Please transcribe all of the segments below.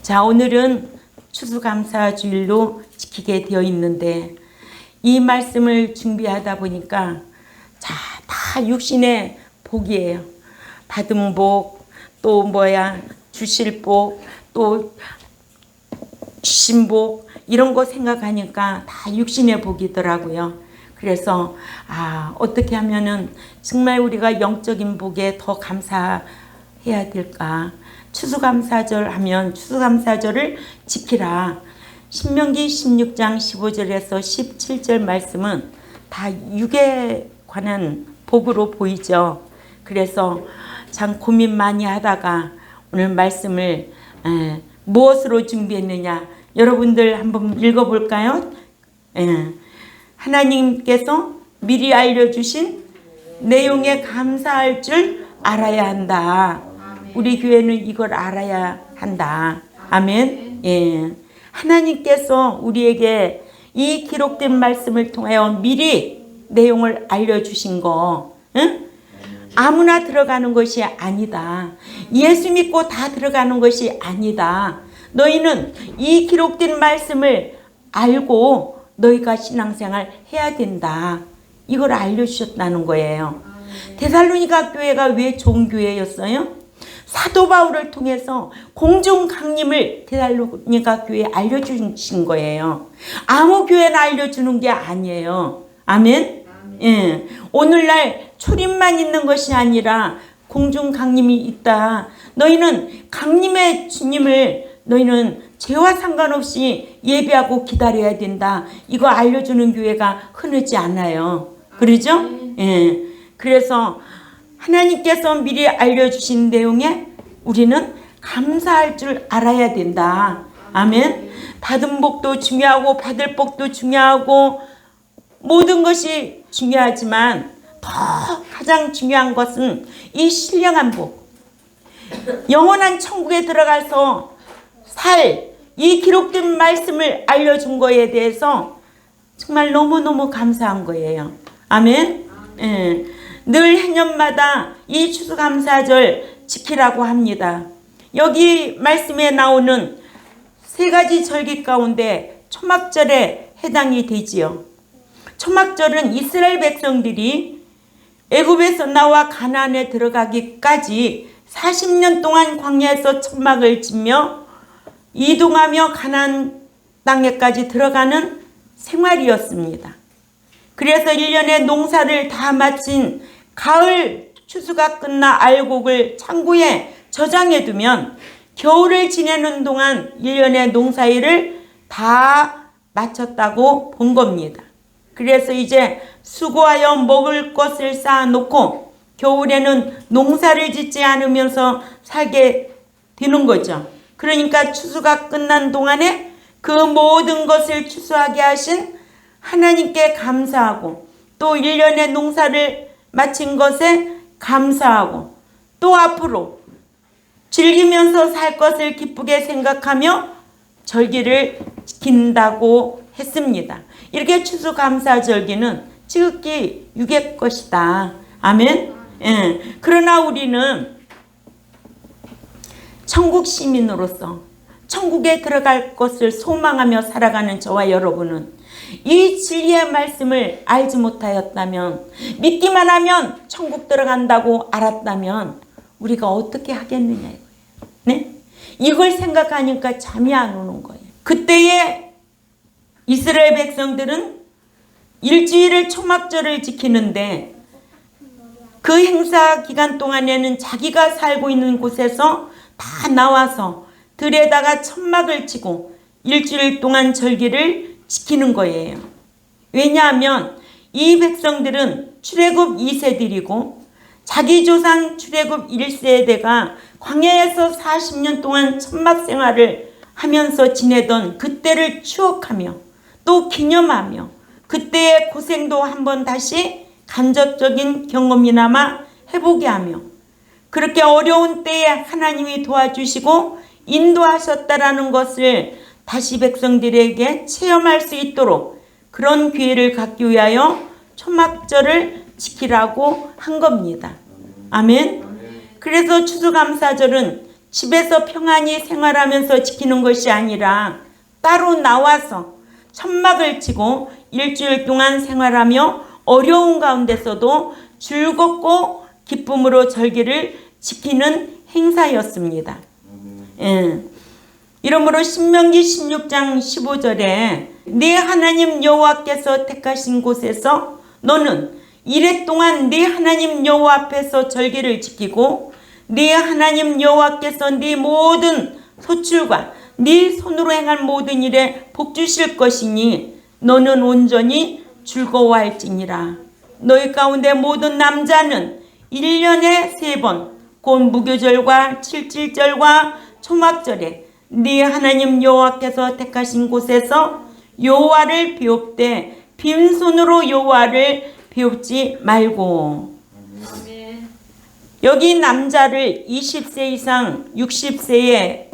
자, 오늘은 추수감사주일로 지키게 되어 있는데 이 말씀을 준비하다 보니까 자, 다 육신의 복이에요. 받은 복, 또 주실 복, 또 주신 복, 이런 거 생각하니까 다 육신의 복이더라고요. 그래서 어떻게 하면은 정말 우리가 영적인 복에 더 감사해야 될까? 추수감사절 하면 추수감사절을 지키라. 신명기 16장 15절에서 17절 말씀은 다 육에 관한 복으로 보이죠. 그래서 참 고민 많이 하다가 오늘 말씀을 무엇으로 준비했느냐, 여러분들 한번 읽어볼까요? 하나님께서 미리 알려주신 내용에 감사할 줄 알아야 한다. 우리 교회는 이걸 알아야 한다. 아멘. 하나님께서 우리에게 이 기록된 말씀을 통하여 미리 내용을 알려주신 거, 아무나 들어가는 것이 아니다. 예수 믿고 다 들어가는 것이 아니다. 너희는 이 기록된 말씀을 알고 너희가 신앙생활 해야 된다. 이걸 알려주셨다는 거예요. 데살로니가 교회가 왜 좋은 교회였어요? 사도 바울을 통해서 공중 강림을 데살로니가 교회에 알려주신 거예요. 아무 교회나 알려주는 게 아니에요. 아멘? 오늘날 초림만 있는 것이 아니라 공중 강림이 있다. 너희는 강림의 주님을 너희는 죄와 상관없이 예배하고 기다려야 된다. 이거 알려주는 교회가 흔하지 않아요. 그러죠? 그래서 하나님께서 미리 알려주신 내용에 우리는 감사할 줄 알아야 된다. 아멘. 받은 복도 중요하고 받을 복도 중요하고 모든 것이 중요하지만 더 가장 중요한 것은 이 신령한 복, 영원한 천국에 들어가서 이 기록된 말씀을 알려준 거에 대해서 정말 너무너무 감사한 거예요. 아멘. 늘 해년마다 이 추수감사절 지키라고 합니다. 여기 말씀에 나오는 세 가지 절기 가운데 초막절에 해당이 되지요. 초막절은 이스라엘 백성들이 애굽에서 나와 가나안에 들어가기까지 40년 동안 광야에서 천막을 짓며 이동하며 가나안 땅에까지 들어가는 생활이었습니다. 그래서 1년의 농사를 다 마친 가을 추수가 끝나 알곡을 창고에 저장해 두면 겨울을 지내는 동안 1년의 농사일을 다 마쳤다고 본 겁니다. 그래서 이제 수고하여 먹을 것을 쌓아놓고 겨울에는 농사를 짓지 않으면서 살게 되는 거죠. 그러니까 추수가 끝난 동안에 그 모든 것을 추수하게 하신 하나님께 감사하고 또 1년의 농사를 마친 것에 감사하고 또 앞으로 즐기면서 살 것을 기쁘게 생각하며 절기를 지킨다고 했습니다. 이렇게 추수감사절기는 지극히 육의 것이다. 아멘. 그러나 우리는 천국 시민으로서 천국에 들어갈 것을 소망하며 살아가는 저와 여러분은 이 진리의 말씀을 알지 못하였다면, 믿기만 하면 천국 들어간다고 알았다면 우리가 어떻게 하겠느냐 이거예요. 네? 이걸 생각하니까 잠이 안 오는 거예요. 그때의 이스라엘 백성들은 일주일을 초막절을 지키는데 그 행사 기간 동안에는 자기가 살고 있는 곳에서 다 나와서 들에다가 천막을 치고 일주일 동안 절기를 지키는 거예요. 왜냐하면 이 백성들은 출애굽 2세들이고 자기 조상 출애굽 1세대가 광야에서 40년 동안 천막 생활을 하면서 지내던 그때를 추억하며 또 기념하며 그때의 고생도 한번 다시 간접적인 경험이나마 해보게 하며 그렇게 어려운 때에 하나님이 도와주시고 인도하셨다라는 것을 다시 백성들에게 체험할 수 있도록 그런 기회를 갖기 위하여 초막절을 지키라고 한 겁니다. 아멘. 그래서 추수감사절은 집에서 평안히 생활하면서 지키는 것이 아니라 따로 나와서 천막을 치고 일주일 동안 생활하며 어려운 가운데서도 즐겁고 기쁨으로 절기를 지키는 행사였습니다. 이러므로 신명기 16장 15절에 네 하나님 여호와께서 택하신 곳에서 너는 이래 동안 네 하나님 여호와 앞에서 절기를 지키고 네 하나님 여호와께서 네 모든 소출과 네 손으로 행한 모든 일에 복 주실 것이니 너는 온전히 즐거워할지니라. 너희 가운데 모든 남자는 1년에 3번 곧 무교절과 칠칠절과 초막절에 네 하나님 여호와께서 택하신 곳에서 여호와를 비옵되 빈손으로 여호와를 비옵지 말고. 여기 남자를 20세 이상 60세에는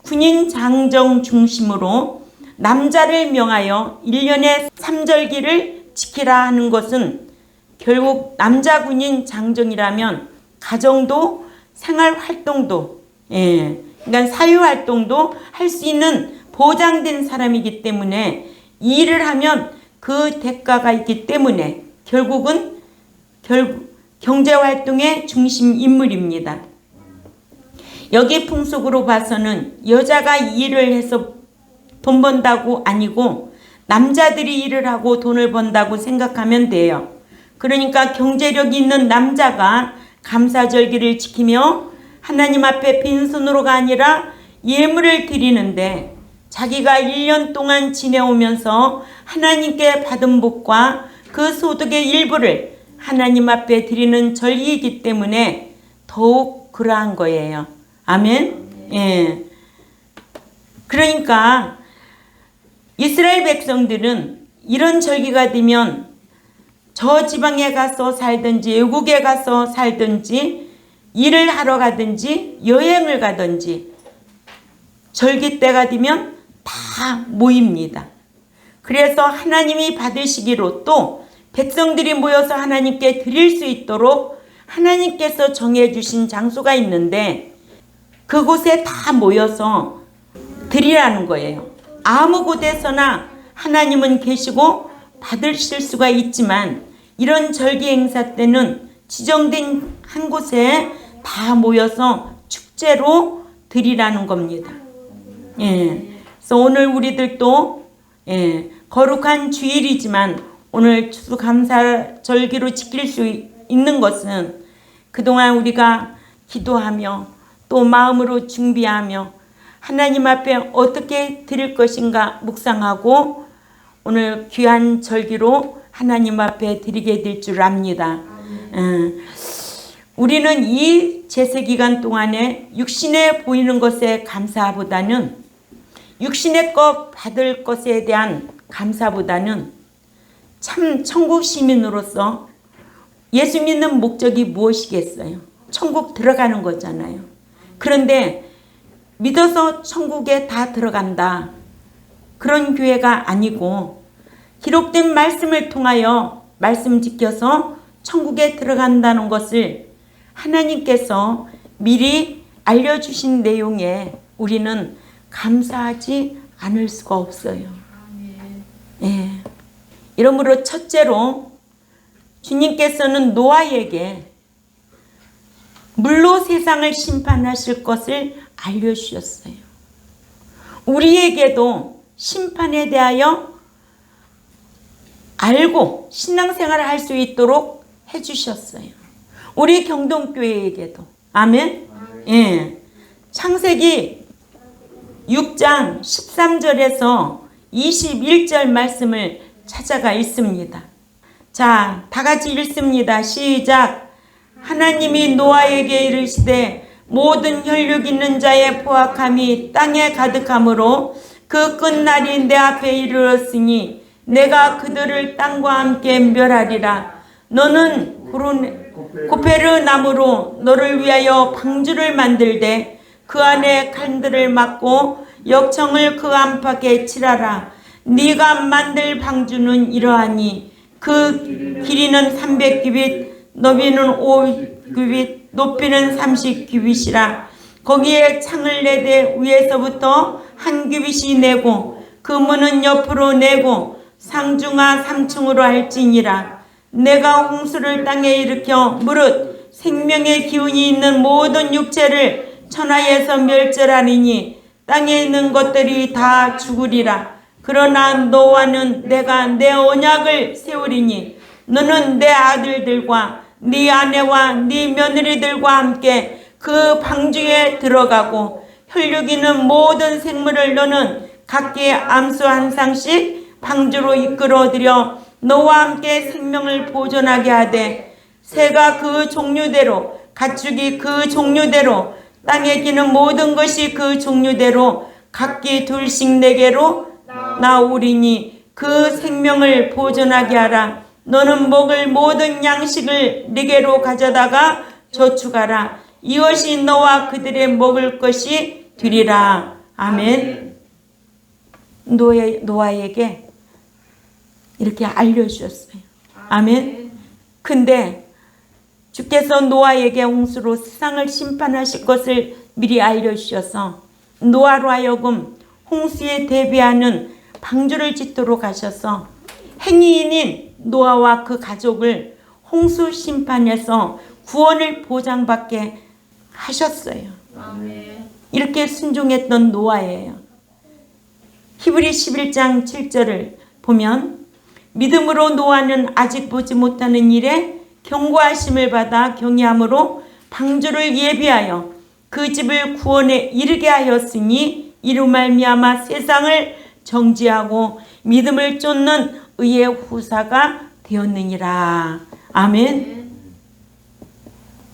군인 장정 중심으로 남자를 명하여 1년에 3절기를 지키라 하는 것은 결국 남자 군인 장정이라면 가정도 생활활동도 그러니까 사회활동도 할 수 있는 보장된 사람이기 때문에 일을 하면 그 대가가 있기 때문에 결국은 경제활동의 중심 인물입니다. 여기 풍속으로 봐서는 여자가 일을 해서 돈 번다고 아니고 남자들이 일을 하고 돈을 번다고 생각하면 돼요. 그러니까 경제력이 있는 남자가 감사절기를 지키며 하나님 앞에 빈손으로가 아니라 예물을 드리는데 자기가 1년 동안 지내오면서 하나님께 받은 복과 그 소득의 일부를 하나님 앞에 드리는 절기이기 때문에 더욱 그러한 거예요. 아멘. 그러니까 이스라엘 백성들은 이런 절기가 되면 저 지방에 가서 살든지 외국에 가서 살든지 일을 하러 가든지 여행을 가든지 절기 때가 되면 다 모입니다. 그래서 하나님이 받으시기로 또 백성들이 모여서 하나님께 드릴 수 있도록 하나님께서 정해주신 장소가 있는데 그곳에 다 모여서 드리라는 거예요. 아무 곳에서나 하나님은 계시고 받으실 수가 있지만 이런 절기 행사 때는 지정된 한 곳에 다 모여서 축제로 드리라는 겁니다. 그래서 오늘 우리들도 거룩한 주일이지만 오늘 추수감사절기로 지킬 수 있는 것은 그동안 우리가 기도하며 또 마음으로 준비하며 하나님 앞에 어떻게 드릴 것인가 묵상하고 오늘 귀한 절기로 하나님 앞에 드리게 될 줄 압니다. 우리는 이 제세기간 동안에 육신에 보이는 것에 감사보다는 육신의 것 받을 것에 대한 감사보다는 참 천국 시민으로서 예수 믿는 목적이 무엇이겠어요? 천국 들어가는 거잖아요. 그런데 믿어서 천국에 다 들어간다. 그런 교회가 아니고 기록된 말씀을 통하여 말씀 지켜서 천국에 들어간다는 것을 하나님께서 미리 알려주신 내용에 우리는 감사하지 않을 수가 없어요. 이러므로 첫째로 주님께서는 노아에게 물로 세상을 심판하실 것을 알려주셨어요. 우리에게도 심판에 대하여 알고 신앙생활을 할 수 있도록 해주셨어요. 우리 경동교회에게도. 아멘? 창세기 6장 13절에서 21절 말씀을 찾아가 읽습니다. 자, 다 같이 읽습니다. 시작. 하나님이 노아에게 이르시되 모든 혈육 있는 자의 포악함이 땅에 가득함으로 그 끝날이 내 앞에 이르렀으니 내가 그들을 땅과 함께 멸하리라. 너는 고페르 나무로 너를 위하여 방주를 만들되 그 안에 칸들을 막고 역청을 그 안팎에 칠하라. 네가 만들 방주는 이러하니 그 길이는 300규빗, 너비는 5규빗, 높이는 30규빗이라. 거기에 창을 내되 위에서부터 한 규빗이 내고 그 문은 옆으로 내고 상중하 3층으로 할지니라. 내가 홍수를 땅에 일으켜 무릇 생명의 기운이 있는 모든 육체를 천하에서 멸절하리니 땅에 있는 것들이 다 죽으리라. 그러나 너와는 내가 내 언약을 세우리니 너는 내 아들들과 네 아내와 네 며느리들과 함께 그 방주에 들어가고 혈육이는 모든 생물을 너는 각기 암수 한 쌍씩 방주로 이끌어들여 너와 함께 생명을 보존하게 하되 새가 그 종류대로 가축이 그 종류대로 땅에 기는 모든 것이 그 종류대로 각기 둘씩 내게로 나오리니 그 생명을 보존하게 하라. 너는 먹을 모든 양식을 네게로 가져다가 저축하라. 이것이 너와 그들의 먹을 것이 되리라. 아멘. 노아에게 이렇게 알려주셨어요. 아멘. 근데 주께서 노아에게 홍수로 세상을 심판하실 것을 미리 알려주셔서 노아로 하여금 홍수에 대비하는 방주를 짓도록 하셔서 행위인인 노아와 그 가족을 홍수 심판에서 구원을 보장받게 하셨어요. 아멘. 이렇게 순종했던 노아예요. 히브리 11장 7절을 보면 믿음으로 노아는 아직 보지 못하는 일에 경고하심을 받아 경외함으로 방주를 예비하여 그 집을 구원에 이르게 하였으니 이로 말미암아 세상을 정지하고 믿음을 쫓는 의의 후사가 되었느니라. 아멘.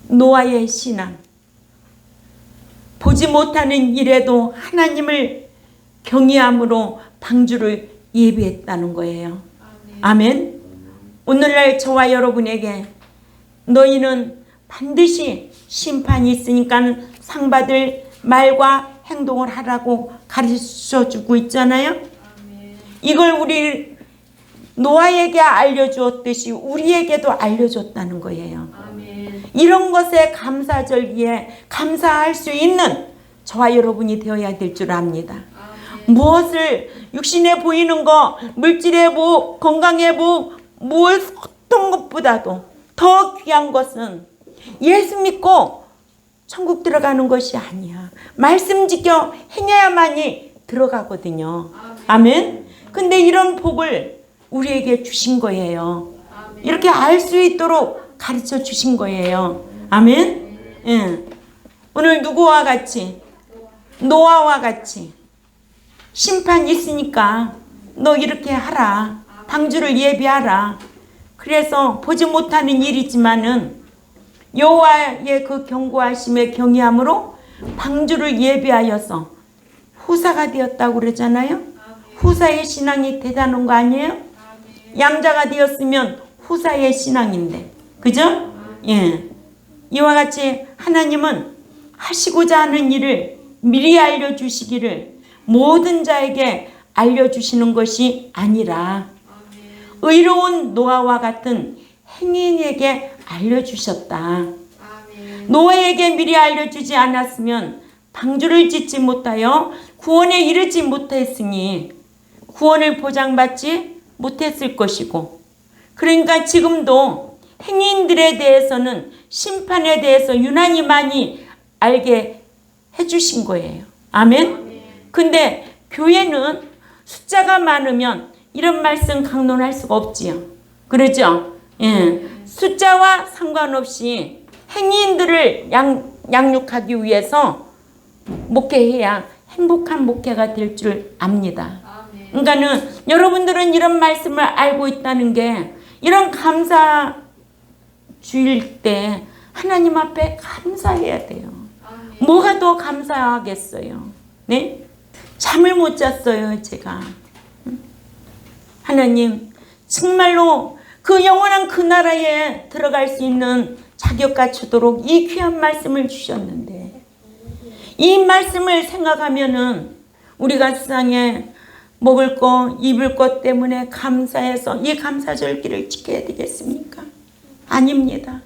노아의 신앙. 보지 못하는 일에도 하나님을 경외함으로 방주를 예비했다는 거예요. 아멘. 오늘날 저와 여러분에게 너희는 반드시 심판이 있으니까 상받을 말과 행동을 하라고 가르쳐주고 있잖아요. 이걸 우리 노아에게 알려주었듯이 우리에게도 알려줬다는 거예요. 이런 것에 감사절기에 감사할 수 있는 저와 여러분이 되어야 될 줄 압니다. 무엇을 육신에 보이는 거, 물질의 복, 건강의 복, 무엇 어떤 것보다도 더 귀한 것은 예수 믿고 천국 들어가는 것이 아니야. 말씀 지켜 행해야만이 들어가거든요. 아멘. 근데 이런 복을 우리에게 주신 거예요. 이렇게 알 수 있도록 가르쳐 주신 거예요. 아멘. 예. 오늘 누구와 같이? 노아와 같이 심판이 있으니까 너 이렇게 하라. 방주를 예비하라. 그래서 보지 못하는 일이지만은 여호와의 그 경고하심에 경외함으로 방주를 예비하여서 후사가 되었다고 그러잖아요. 후사의 신앙이 대단한 거 아니에요? 양자가 되었으면 후사의 신앙인데, 그죠? 예. 이와 같이 하나님은 하시고자 하는 일을 미리 알려주시기를 모든 자에게 알려주시는 것이 아니라 의로운 노아와 같은 행인에게 알려주셨다. 노아에게 미리 알려주지 않았으면 방주를 짓지 못하여 구원에 이르지 못했으니 구원을 보장받지 못했을 것이고, 그러니까 지금도 행인들에 대해서는 심판에 대해서 유난히 많이 알게 해주신 거예요. 아멘. 근데 교회는 숫자가 많으면 이런 말씀 강론할 수가 없지요. 그러죠? 예. 숫자와 상관없이 행인들을 양육하기 위해서 목회해야 행복한 목회가 될 줄 압니다. 그러니까는 여러분들은 이런 말씀을 알고 있다는 게 이런 감사 주일 때 하나님 앞에 감사해야 돼요. 뭐가 더 감사하겠어요? 네? 잠을 못 잤어요, 제가. 하나님, 정말로 그 영원한 그 나라에 들어갈 수 있는 자격 갖추도록 이 귀한 말씀을 주셨는데, 이 말씀을 생각하면은 우리가 세상에 먹을 거, 입을 것 때문에 감사해서 이 감사절기를 지켜야 되겠습니까? 아닙니다.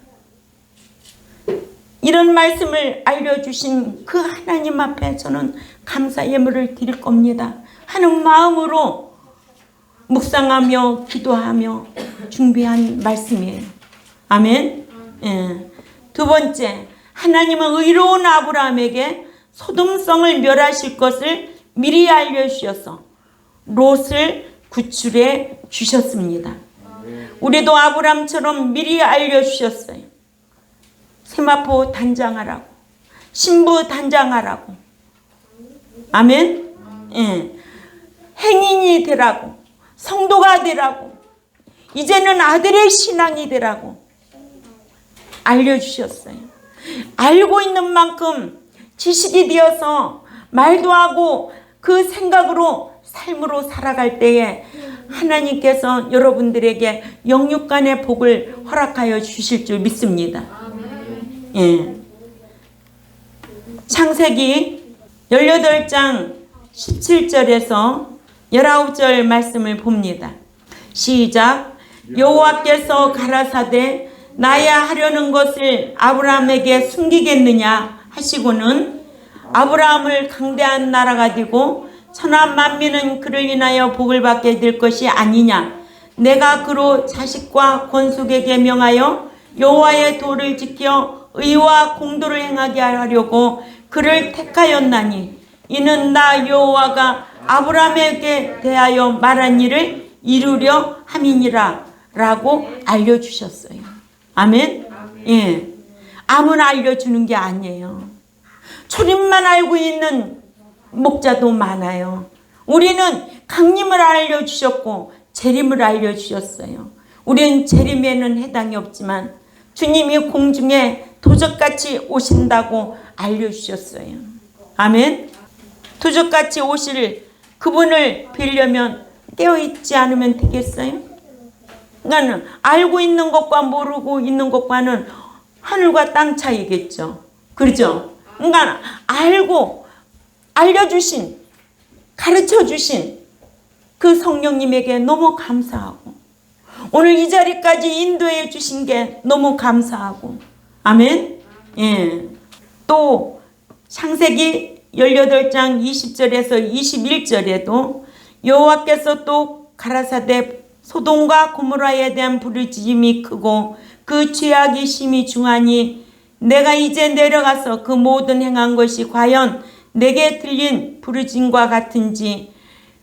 이런 말씀을 알려주신 그 하나님 앞에 저는 감사 예물을 드릴 겁니다 하는 마음으로 묵상하며 기도하며 준비한 말씀이에요. 아멘. 예. 두 번째, 하나님은 의로운 아브라함에게 소돔성을 멸하실 것을 미리 알려주셔서 롯을 구출해 주셨습니다. 우리도 아브라함처럼 미리 알려주셨어요. 세마포 단장하라고, 신부 단장하라고. 아멘. 예. 행인이 되라고, 성도가 되라고, 이제는 아들의 신앙이 되라고 알려주셨어요. 알고 있는 만큼 지식이 되어서 말도 하고 그 생각으로 삶으로 살아갈 때에 하나님께서 여러분들에게 영육간의 복을 허락하여 주실 줄 믿습니다. 예. 창세기 18장 17절에서 19절 말씀을 봅니다. 시작. 여호와께서 가라사대 나야 하려는 것을 아브라함에게 숨기겠느냐 하시고는 아브라함을 강대한 나라가 되고 천하 만민은 그를 인하여 복을 받게 될 것이 아니냐. 내가 그로 자식과 권속에게 명하여 여호와의 도를 지켜 의와 공도를 행하게 하려고 그를 택하였나니 이는 나 여호와가 아브라함에게 대하여 말한 일을 이루려 함이니라 라고 알려주셨어요. 아멘. 예. 아무나 알려주는 게 아니에요. 초림만 알고 있는 목자도 많아요. 우리는 강림을 알려주셨고 재림을 알려주셨어요. 우리는 재림에는 해당이 없지만 주님이 공중에 도적같이 오신다고 알려주셨어요. 아멘. 도적같이 오실 그분을 뵈려면 깨어있지 않으면 되겠어요? 그러니까 알고 있는 것과 모르고 있는 것과는 하늘과 땅 차이겠죠. 그렇죠? 그러니까 알고 알려주신, 가르쳐주신 그 성령님에게 너무 감사하고 오늘 이 자리까지 인도해 주신 게 너무 감사하고. 아멘. 예. 또 창세기 18장 20절에서 21절에도 여호와께서 또 가라사대 소돔과 고모라에 대한 부르짖음이 크고 그 죄악이 심히 중하니 내가 이제 내려가서 그 모든 행한 것이 과연 내게 들린 부르짖음과 같은지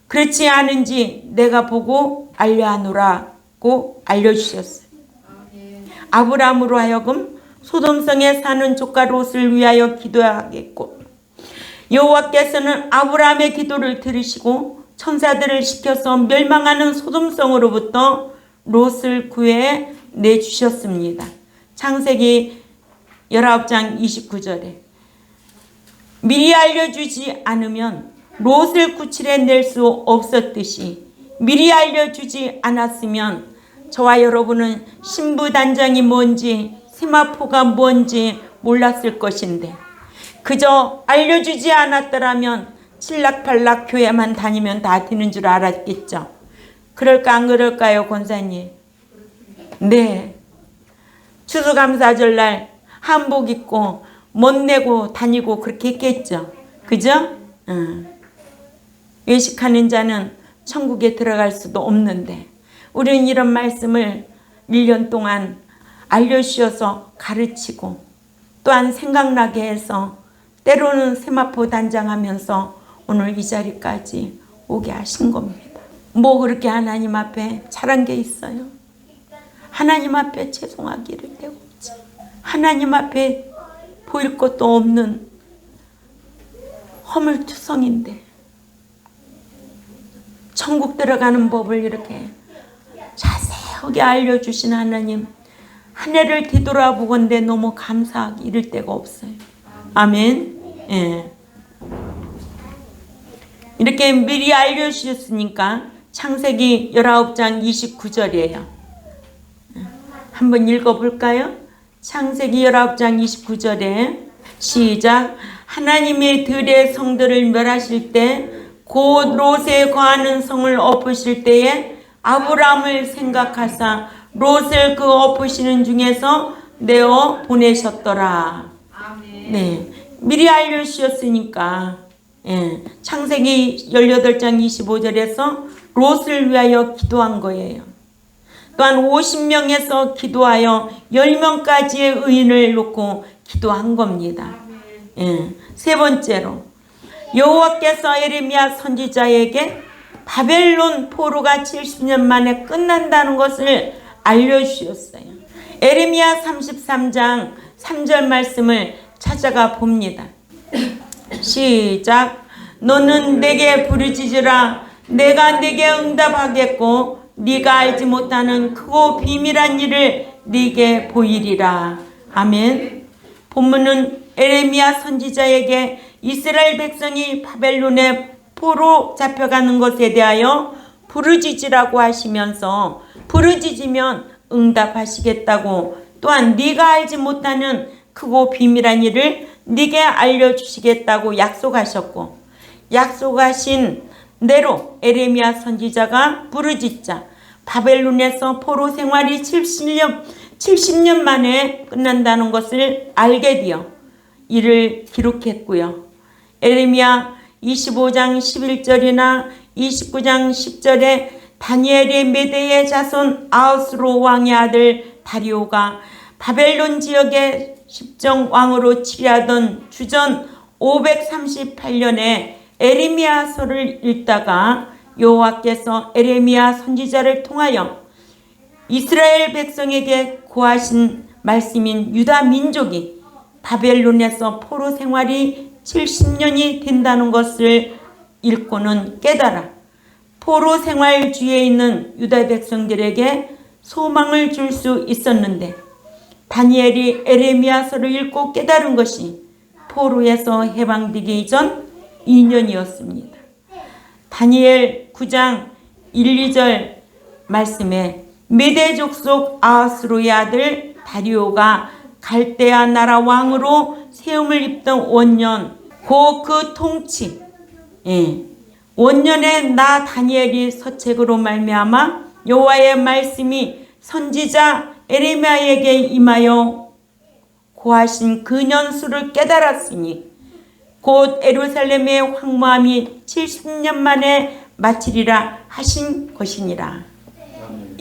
그렇지 않은지 내가 보고 알려하노라고 알려주셨어요. 아브라함으로 하여금 소돔성에 사는 조카 롯을 위하여 기도하겠고 여호와께서는 아브라함의 기도를 들으시고 천사들을 시켜서 멸망하는 소돔성으로부터 롯을 구해 내주셨습니다. 창세기 19장 29절에 미리 알려주지 않으면 롯을 구출해 낼 수 없었듯이 미리 알려주지 않았으면 저와 여러분은 신부단장이 뭔지 세마포가 뭔지 몰랐을 것인데 그저 알려주지 않았더라면 칠락팔락 교회만 다니면 다 되는 줄 알았겠죠. 그럴까 안 그럴까요, 권사님? 네. 추수감사절날 한복 입고 못 내고 다니고 그렇게 했겠죠. 그죠? 외식하는 자는 천국에 들어갈 수도 없는데 우리는 이런 말씀을 1년 동안 알려주셔서 가르치고 또한 생각나게 해서 때로는 세마포 단장하면서 오늘 이 자리까지 오게 하신 겁니다. 뭐 그렇게 하나님 앞에 잘한 게 있어요? 하나님 앞에 죄송하기를 데고 없지. 하나님 앞에 보일 것도 없는 허물투성인데 천국 들어가는 법을 이렇게 자세하게 알려주신 하나님 한 해를 뒤돌아보건대 너무 감사하기 이를 데가 없어요. 아멘. 예. 이렇게 미리 알려주셨으니까 창세기 19장 29절이에요. 한번 읽어볼까요? 창세기 19장 29절에 시작. 하나님의 들의 성들을 멸하실 때 곧 롯에 거하는 성을 엎으실 때에 아브라함을 생각하사 롯을 그 엎으시는 중에서 내어 보내셨더라. 네, 미리 알려주셨으니까 창세기 18장 25절에서 롯을 위하여 기도한 거예요. 또한 50명에서 기도하여 10명까지의 의인을 놓고 기도한 겁니다. 세 번째로 여호와께서 에레미야 선지자에게 바벨론 포로가 70년 만에 끝난다는 것을 알려주셨어요. 에레미야 33장 3절 말씀을 찾아가 봅니다. 시작. 너는 내게 부르짖으라. 내가 네게 응답하겠고 네가 알지 못하는 크고 비밀한 일을 네게 보이리라. 아멘. 본문은 에레미야 선지자에게 이스라엘 백성이 바벨론에 포로 잡혀가는 것에 대하여 부르짖으라고 하시면서 부르짖으면 응답하시겠다고, 또한 네가 알지 못하는 크고 비밀한 일을 네게 알려주시겠다고 약속하셨고, 약속하신 대로 에레미야 선지자가 부르짖자 바벨론에서 포로 생활이 70년 만에 끝난다는 것을 알게 되어 이를 기록했고요. 에레미야 25장 11절이나 29장 10절에 다니엘의 메대의 자손 아하스로 왕의 아들 다리오가 바벨론 지역의 십정 왕으로 치리하던 주전 538년에 에레미야서를 읽다가 여호와께서 에레미야 선지자를 통하여 이스라엘 백성에게 고하신 말씀인 유다 민족이 바벨론에서 포로 생활이 70년이 된다는 것을 읽고는 깨달아 포로 생활주의에 있는 유다 백성들에게 소망을 줄 수 있었는데, 다니엘이 에레미야서를 읽고 깨달은 것이 포로에서 해방되기 전 2년이었습니다. 다니엘 9장 1, 2절 말씀에 메대 족속 아하스로의 아들 다리오가 갈대아 나라 왕으로 세움을 입던 원년, 고 그 통치 원년에 나 다니엘이 서책으로 말미암아 여호와의 말씀이 선지자 에레미야에게 임하여 고하신 그 년수를 깨달았으니 곧 예루살렘의 황무함이 70년 만에 마치리라 하신 것이니라.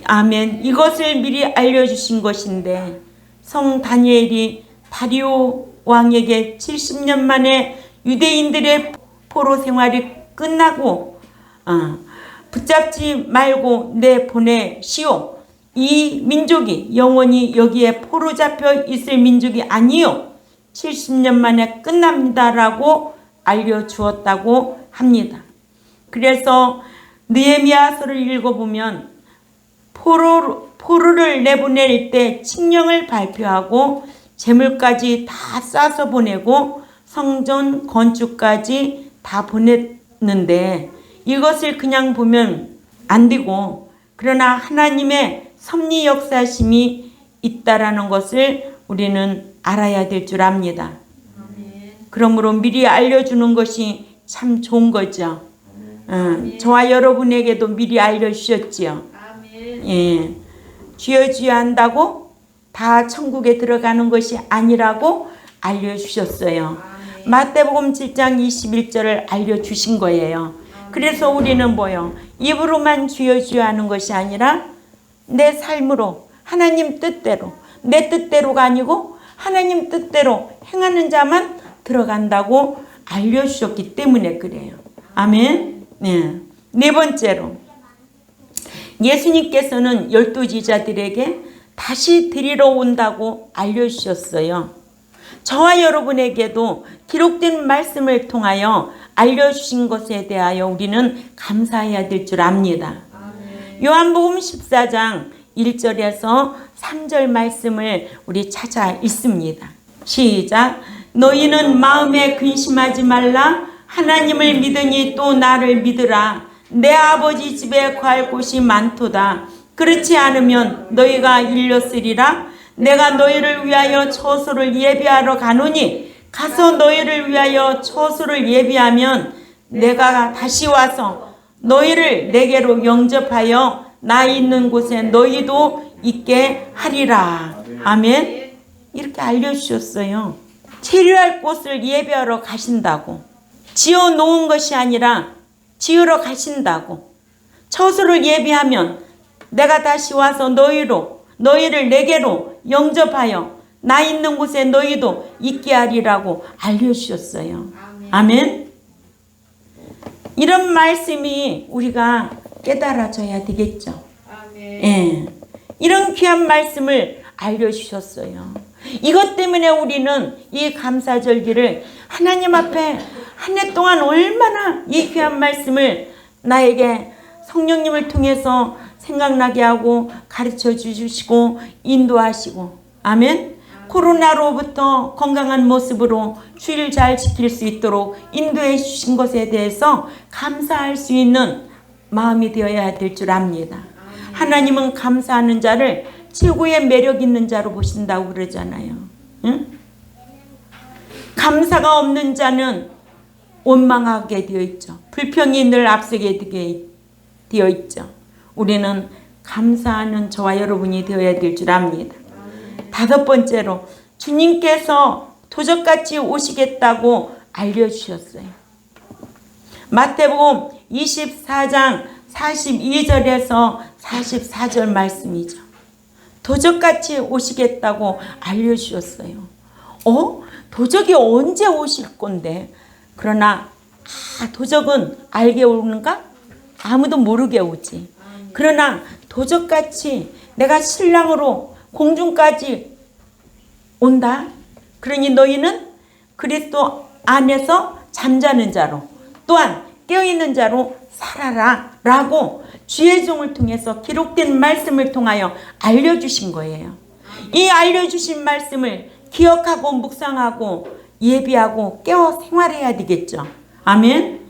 아멘. 이것을 미리 알려주신 것인데, 성 다니엘이 다리오 왕에게 70년 만에 유대인들의 포로 생활이 끝나고 붙잡지 말고 내보내시오. 이 민족이 영원히 여기에 포로 잡혀 있을 민족이 아니요 70년 만에 끝납니다라고 알려주었다고 합니다. 그래서 느헤미야서를 읽어보면 포로를 내보낼 때 칙령을 발표하고 재물까지 다 싸서 보내고 성전 건축까지 다 보냈는데, 이것을 그냥 보면 안 되고, 그러나 하나님의 섭리 역사심이 있다라는 것을 우리는 알아야 될 줄 압니다. 그러므로 미리 알려주는 것이 참 좋은 거죠. 저와 여러분에게도 미리 알려주셨지요. 예. 주여 주여 한다고 다 천국에 들어가는 것이 아니라고 알려주셨어요. 마태복음 7장 21절을 알려주신 거예요. 그래서 우리는 뭐요? 입으로만 주여 주여 하는 것이 아니라 내 삶으로 하나님 뜻대로, 내 뜻대로가 아니고 하나님 뜻대로 행하는 자만 들어간다고 알려주셨기 때문에 그래요. 아멘. 네 번째로, 예수님께서는 12 제자들에게 다시 데리러 온다고 알려주셨어요. 저와 여러분에게도 기록된 말씀을 통하여 알려주신 것에 대하여 우리는 감사해야 될 줄 압니다. 요한복음 14장 1절에서 3절 말씀을 우리 찾아 읽습니다. 시작. 너희는 마음에 근심하지 말라. 하나님을 믿으니 또 나를 믿으라. 내 아버지 집에 거할 곳이 많도다. 그렇지 않으면 너희가 일렀으리라. 내가 너희를 위하여 처소를 예비하러 가노니 가서 너희를 위하여 처소를 예비하면 내가 다시 와서 너희를 내게로 영접하여 나 있는 곳에 너희도 있게 하리라. 아멘. 이렇게 알려주셨어요. 체류할 곳을 예배하러 가신다고. 지어 놓은 것이 아니라 지으러 가신다고. 처소를 예비하면 내가 다시 와서 너희를 내게로 영접하여 나 있는 곳에 너희도 있게 하리라고 알려주셨어요. 아멘. 이런 말씀이 우리가 깨달아져야 되겠죠. 예. 이런 귀한 말씀을 알려주셨어요. 이것 때문에 우리는 이 감사절기를 하나님 앞에 한 해 동안 얼마나 이 귀한 말씀을 나에게 성령님을 통해서 생각나게 하고 가르쳐 주시고 인도하시고, 아멘. 코로나로부터 건강한 모습으로 주일 잘 지킬 수 있도록 인도해 주신 것에 대해서 감사할 수 있는 마음이 되어야 될 줄 압니다. 하나님은 감사하는 자를 최고의 매력 있는 자로 보신다고 그러잖아요. 응? 감사가 없는 자는 원망하게 되어 있죠. 불평이 늘 앞서게 되어 있죠. 우리는 감사하는 저와 여러분이 되어야 될 줄 압니다. 다섯 번째로 주님께서 도적같이 오시겠다고 알려주셨어요. 마태복음 24장 42절에서 44절 말씀이죠. 도적같이 오시겠다고 알려주셨어요. 도적이 언제 오실 건데? 그러나 도적은 알게 오는가? 아무도 모르게 오지. 그러나 도적같이 내가 신랑으로 공중까지 온다. 그러니 너희는 그리스도 안에서 잠자는 자로 또한 깨어있는 자로 살아라 라고 주의 종을 통해서 기록된 말씀을 통하여 알려주신 거예요. 이 알려주신 말씀을 기억하고 묵상하고 예비하고 깨어 생활해야 되겠죠. 아멘.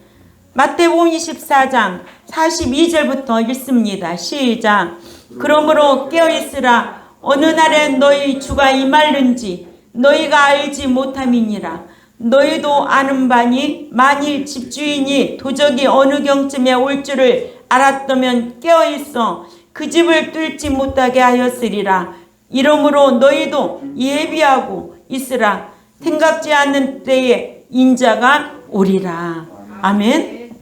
마태복음 24장 42절부터 읽습니다. 시작. 그러므로 깨어있으라. 어느 날에 너희 주가 임할는지 너희가 알지 못함이니라. 너희도 아는 바니 만일 집주인이 도적이 어느 경쯤에 올 줄을 알았다면 깨어있어 그 집을 뚫지 못하게 하였으리라. 이러므로 너희도 예비하고 있으라. 생각지 않는 때에 인자가 오리라. 아멘.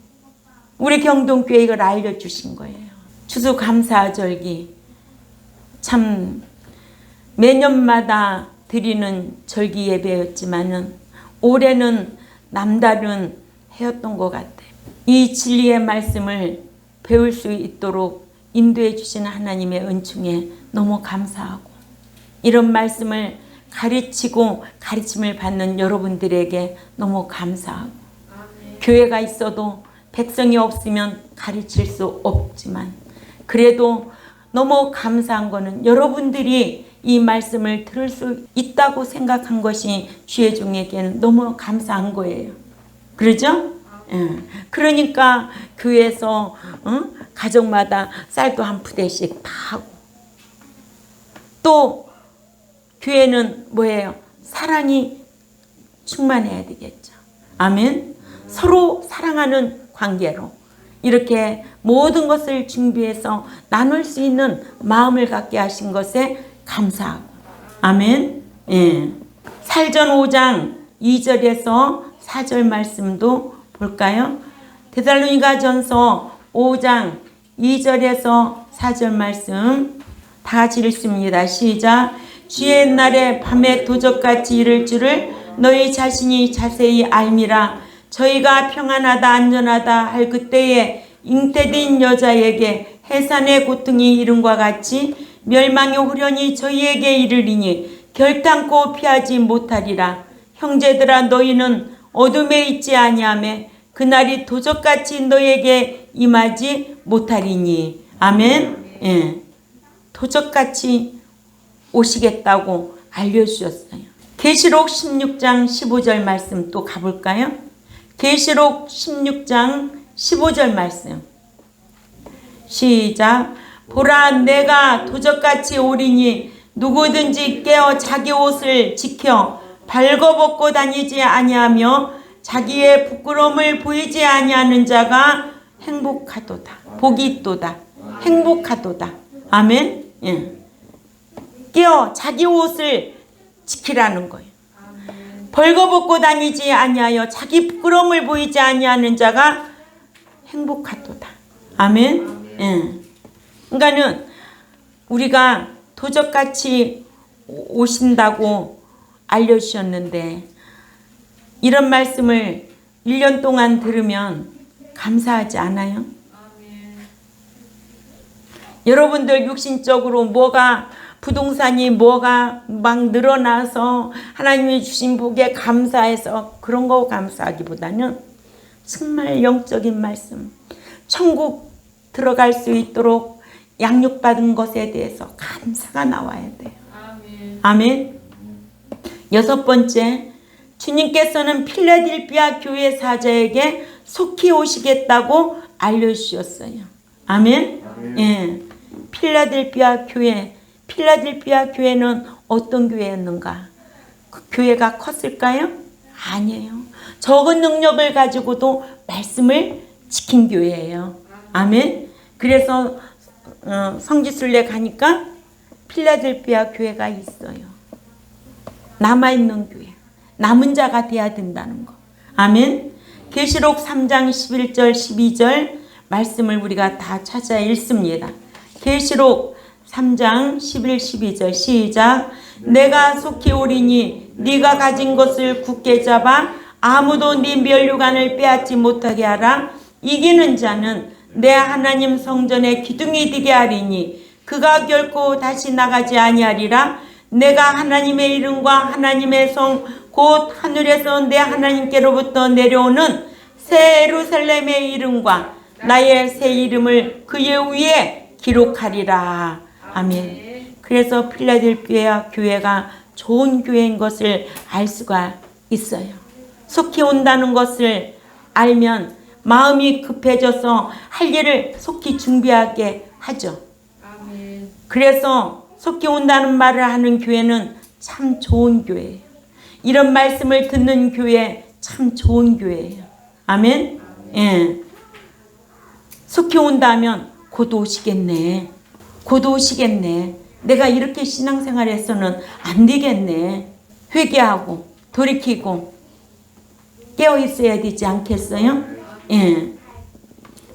우리 경동교회 이걸 알려주신 거예요. 추수감사절기 참 매년마다 드리는 절기 예배였지만은 올해는 남다른 해였던 것 같아요. 이 진리의 말씀을 배울 수 있도록 인도해 주시는 하나님의 은총에 너무 감사하고, 이런 말씀을 가르치고 가르침을 받는 여러분들에게 너무 감사하고, 교회가 있어도 백성이 없으면 가르칠 수 없지만 그래도 너무 감사한 거는 여러분들이 이 말씀을 들을 수 있다고 생각한 것이 주의 종에게는 너무 감사한 거예요. 그러죠? 그러니까 교회에서 가정마다 쌀도 한 푸대씩 다 하고, 또 교회는 뭐예요? 사랑이 충만해야 되겠죠. 아멘. 서로 사랑하는 관계로 이렇게 모든 것을 준비해서 나눌 수 있는 마음을 갖게 하신 것에 감사하고, 아멘. 예. 살전 5장 2절에서 4절 말씀도 볼까요? 데살로니가전서 5장 2절에서 4절 말씀 다 같이 읽습니다. 시작. 주의 날에 밤에 도적같이 이를 줄을 너희 자신이 자세히 알미라. 저희가 평안하다 안전하다 할 그때에 잉태된 여자에게 해산의 고통이 이름과 같이 멸망의 후련이 저희에게 이르리니 결탄코 피하지 못하리라. 형제들아 너희는 어둠에 있지 아니하매 그날이 도적같이 너희에게 임하지 못하리니. 아멘. 예. 도적같이 오시겠다고 알려주셨어요. 계시록 16장 15절 말씀 또 가볼까요? 계시록 16장 15절 말씀 시작. 보라 내가 도적같이 오리니 누구든지 깨어 자기 옷을 지켜 발거벗고 다니지 아니하며 자기의 부끄러움을 보이지 아니하는 자가 행복하도다. 복이 있도다. 행복하도다. 아멘. 예. 깨어 자기 옷을 지키라는 거예요. 벌거벗고 다니지 아니하여 자기 부끄러움을 보이지 아니하는 자가 행복하도다. 아멘. 예. 그러니까는 우리가 도적같이 오신다고 알려주셨는데 이런 말씀을 1년 동안 들으면 감사하지 않아요? 여러분들 육신적으로 뭐가 부동산이 뭐가 막 늘어나서 하나님이 주신 복에 감사해서 그런 거 감사하기보다는 정말 영적인 말씀, 천국 들어갈 수 있도록 양육받은 것에 대해서 감사가 나와야 돼요. 아멘. 6번째, 주님께서는 필라델피아 교회 사자에게 속히 오시겠다고 알려주셨어요. 아멘. 예. 필라델피아 교회는 어떤 교회였는가? 그 교회가 컸을까요? 아니에요. 적은 능력을 가지고도 말씀을 지킨 교회예요. 아멘. 그래서 성지순례 가니까 필라델피아 교회가 있어요. 남아있는 교회, 남은 자가 돼야 된다는 거. 아멘. 계시록 3장 11절 12절 말씀을 우리가 다 찾아 읽습니다. 계시록 3장 11, 12절 시작. 내가 속히 오리니 네가 가진 것을 굳게 잡아 아무도 네 면류관을 빼앗지 못하게 하라. 이기는 자는 내 하나님 성전의 기둥이 되게 하리니 그가 결코 다시 나가지 아니하리라. 내가 하나님의 이름과 하나님의 성 곧 하늘에서 내 하나님께로부터 내려오는 새 예루살렘의 이름과 나의 새 이름을 그의 위에 기록하리라. 아멘. 그래서 필라델피아 교회가 좋은 교회인 것을 알 수가 있어요. 속히 온다는 것을 알면 마음이 급해져서 할 일을 속히 준비하게 하죠. 그래서 속히 온다는 말을 하는 교회는 참 좋은 교회예요. 이런 말씀을 듣는 교회 참 좋은 교회예요. 아멘. 예. 속히 온다면 곧 오시겠네. 곧 오시겠네. 내가 이렇게 신앙생활해서는 안 되겠네. 회개하고 돌이키고 깨어 있어야 되지 않겠어요? 예.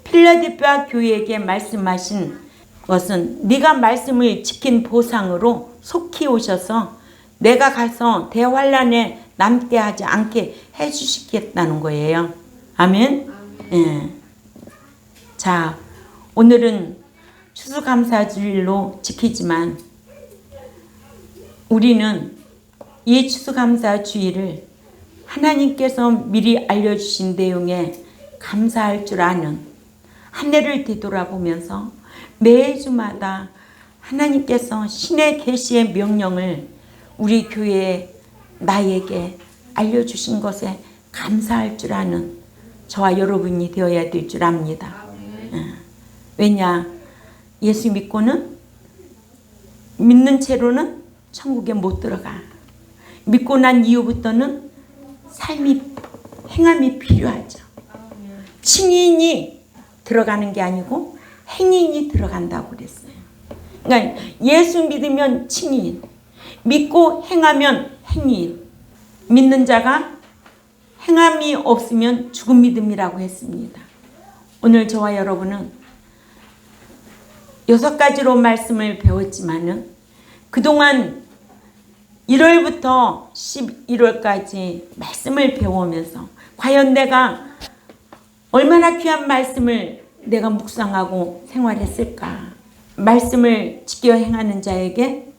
필라델피아 교회에게 말씀하신 것은 네가 말씀을 지킨 보상으로 속히 오셔서 내가 가서 대환란에 남게 하지 않게 해주시겠다는 거예요. 아멘. 예. 자, 오늘은 추수감사주일로 지키지만 우리는 이 추수감사주일을 하나님께서 미리 알려주신 내용에 감사할 줄 아는 한 해를 되돌아보면서 매주마다 하나님께서 신의 계시의 명령을 우리 교회에 나에게 알려주신 것에 감사할 줄 아는 저와 여러분이 되어야 될 줄 압니다. 왜냐? 예수 믿고는 믿는 채로는 천국에 못 들어가. 믿고 난 이후부터는 삶이 행함이 필요하죠. 증인이 들어가는 게 아니고 행인이 들어간다고 그랬어요. 그러니까 예수 믿으면 증인, 믿고 행하면 행인. 믿는 자가 행함이 없으면 죽은 믿음이라고 했습니다. 오늘 저와 여러분은 6가지로 말씀을 배웠지만은 그동안 1월부터 11월까지 말씀을 배우면서 과연 내가 얼마나 귀한 말씀을 내가 묵상하고 생활했을까? 말씀을 지켜 행하는 자에게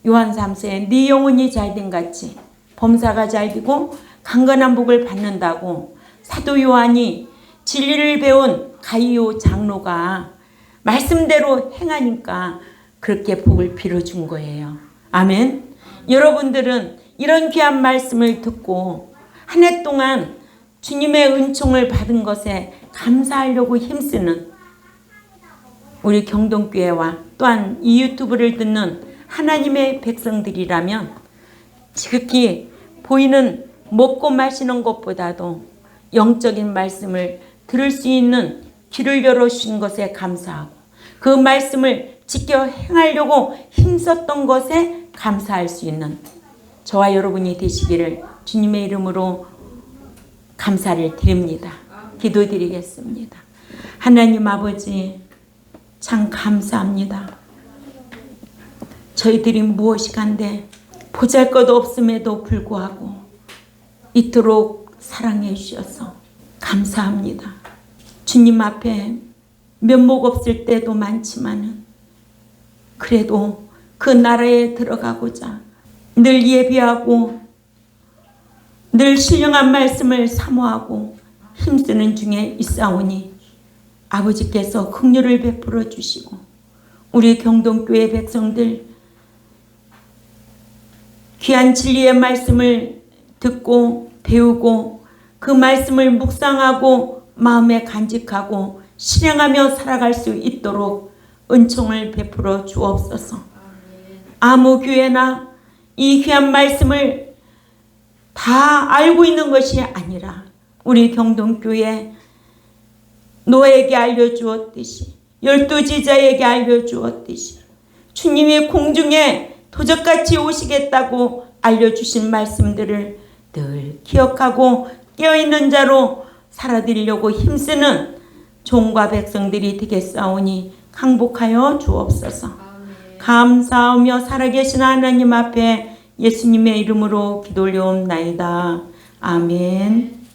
요한 3서에 네 영혼이 잘된 같이 범사가 잘되고 강건한 복을 받는다고 사도 요한이 진리를 배운 가이오 장로가 말씀대로 행하니까 그렇게 복을 빌어준 거예요. 아멘. 여러분들은 이런 귀한 말씀을 듣고 한 해 동안 주님의 은총을 받은 것에 감사하려고 힘쓰는 우리 경동교회와 또한 이 유튜브를 듣는 하나님의 백성들이라면 지극히 보이는 먹고 마시는 것보다도 영적인 말씀을 들을 수 있는 길을 열어주신 것에 감사하고 그 말씀을 지켜 행하려고 힘썼던 것에 감사할 수 있는 저와 여러분이 되시기를 주님의 이름으로 감사를 드립니다. 기도드리겠습니다. 하나님 아버지, 참 감사합니다. 저희들이 무엇이 간데 보잘것 없음에도 불구하고 이토록 사랑해 주셔서 감사합니다. 주님 앞에 면목 없을 때도 많지만은 그래도 그 나라에 들어가고자 늘 예비하고 늘 신령한 말씀을 사모하고 힘쓰는 중에 있사오니 아버지께서 긍휼을 베풀어 주시고 우리 경동교회 백성들 귀한 진리의 말씀을 듣고 배우고 그 말씀을 묵상하고 마음에 간직하고 실행하며 살아갈 수 있도록 은총을 베풀어 주옵소서. 아무 교회나 이 귀한 말씀을 다 알고 있는 것이 아니라 우리 경동교회 노에게 알려주었듯이 12지자에게 알려주었듯이 주님이 공중에 도적같이 오시겠다고 알려주신 말씀들을 늘 기억하고 깨어있는 자로 살아드리려고 힘쓰는 종과 백성들이 되겠사오니 항복하여 주옵소서. 감사하며 살아계신 하나님 앞에 예수님의 이름으로 기도 올려옵나이다. 아멘.